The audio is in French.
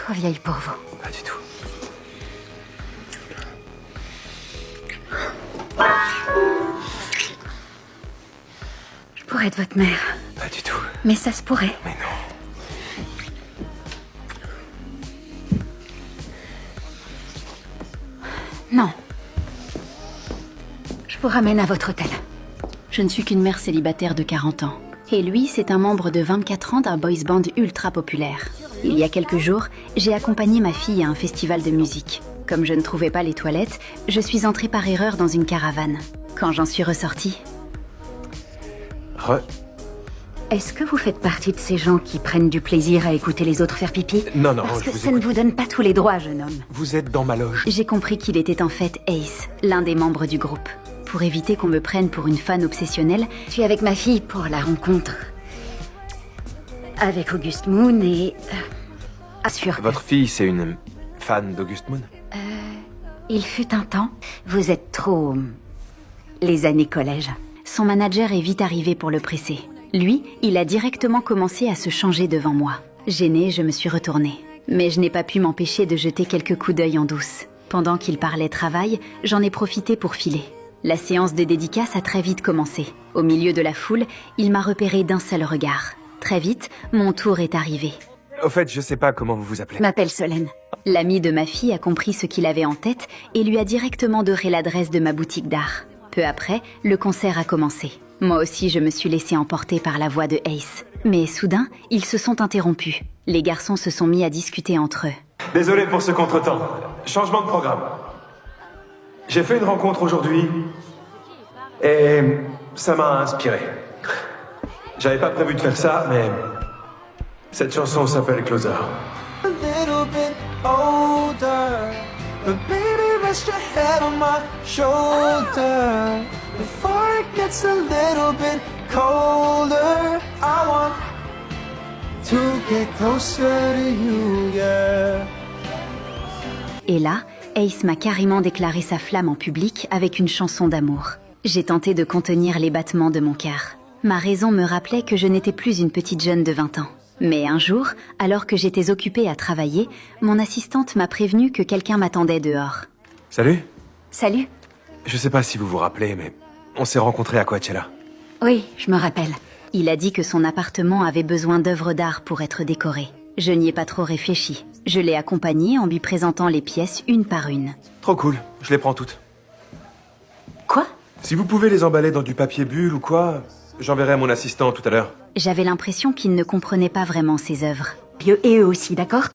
Trop vieille pour vous. Pas du tout. Je pourrais être votre mère. Pas du tout. Mais ça se pourrait. Mais non. Non. Je vous ramène à votre hôtel. Je ne suis qu'une mère célibataire de 40 ans. Et lui, c'est un membre de 24 ans d'un boys band ultra populaire. Il y a quelques jours, j'ai accompagné ma fille à un festival de musique. Comme je ne trouvais pas les toilettes, je suis entrée par erreur dans une caravane. Quand j'en suis ressortie... Est-ce que vous faites partie de ces gens qui prennent du plaisir à écouter les autres faire pipi? Non, non, Parce je que vous ça ne écoute. vous donne pas tous les droits, jeune homme. Vous êtes dans ma loge. J'ai compris qu'il était en fait Ace, l'un des membres du groupe. Pour éviter qu'on me prenne pour une fan obsessionnelle, Je suis avec ma fille pour la rencontre. Avec August Moon et... assure. Votre fille, c'est une fan d'August Moon? Il fut un temps. Vous êtes trop... les années collège. son manager est vite arrivé pour le presser. Lui, il a directement commencé à se changer devant moi. Gênée, je me suis retournée. Mais je n'ai pas pu m'empêcher de jeter quelques coups d'œil en douce. Pendant qu'il parlait travail, j'en ai profité pour filer. La séance de dédicace a très vite commencé. Au milieu de la foule, il m'a repéré d'un seul regard. Très vite, mon tour est arrivé. Au fait, je sais pas comment vous vous appelez. Je m'appelle Solène. L'ami de ma fille a compris ce qu'il avait en tête et lui a directement doré l'adresse de ma boutique d'art. Peu après, le concert a commencé. Moi aussi, je me suis laissée emporter par la voix de Ace. Mais soudain, ils se sont interrompus. Les garçons se sont mis à discuter entre eux. Désolé pour ce contretemps. Changement de programme. J'ai fait une rencontre aujourd'hui et ça m'a inspiré. J'avais pas prévu de faire ça, mais cette chanson s'appelle Closer. A little bit older, but baby, rest your head on my shoulder. Before it gets a little bit colder, I want to get closer to you, yeah. Et là, Ace m'a carrément déclaré sa flamme en public avec une chanson d'amour. J'ai tenté de contenir les battements de mon cœur. Ma raison me rappelait que je n'étais plus une petite jeune de 20 ans. Mais un jour, alors que j'étais occupée à travailler, mon assistante m'a prévenu que quelqu'un m'attendait dehors. Salut. Salut. Je sais pas si vous vous rappelez, mais on s'est rencontrés à Coachella. Oui, je me rappelle. Il a dit que son appartement avait besoin d'œuvres d'art pour être décoré. Je n'y ai pas trop réfléchi. Je l'ai accompagné en lui présentant les pièces une par une. Trop cool, je les prends toutes. Quoi? Si vous pouvez les emballer dans du papier bulle ou quoi, j'enverrai mon assistant tout à l'heure. J'avais l'impression qu'il ne comprenait pas vraiment ses œuvres. Puis eux et eux aussi, d'accord?